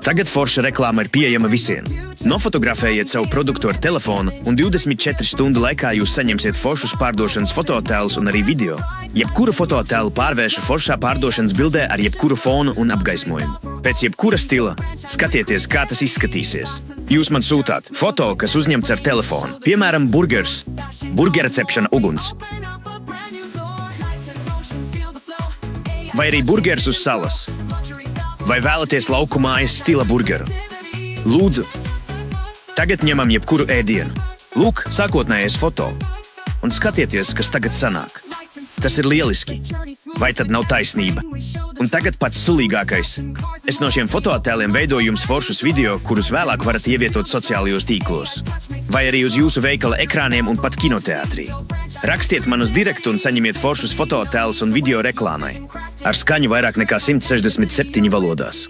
Tagad forša reklāma ir pieejama visiem. Nofotografējiet savu produktu ar telefonu, un 24 stundu laikā jūs saņemsiet foršus pārdošanas fototēlus un arī video. Jebkuru fototēlu pārvērša foršā pārdošanas bildē ar jebkuru fonu un apgaismojumu. Pēc jebkura stila skatieties, kā tas izskatīsies. Jūs man sūtāt foto, kas uzņemts ar telefonu. Piemēram, burgers, burgera cepšana uguns. Vai arī burgers uz salas. Vai vēlaties lauku mājas stila burgeru? Lūdzu, tagad ņemam jebkuru ēdienu. Lūk, sākotnējais foto. Un skatieties, kas tagad sanāk. Tas ir lieliski. Vai tad nav taisnība? Un tagad pats sulīgākais. Es no šiem fototēliem veidoju jums foršus video, kurus vēlāk varat ievietot sociālajos tīklos. Vai arī uz jūsu veikala ekrāniem un pat kinoteātrī. Rakstiet man uz direktu un saņemiet foršus fototēlus un video reklāmai. Ar skaņu vairāk nekā 167 valodās.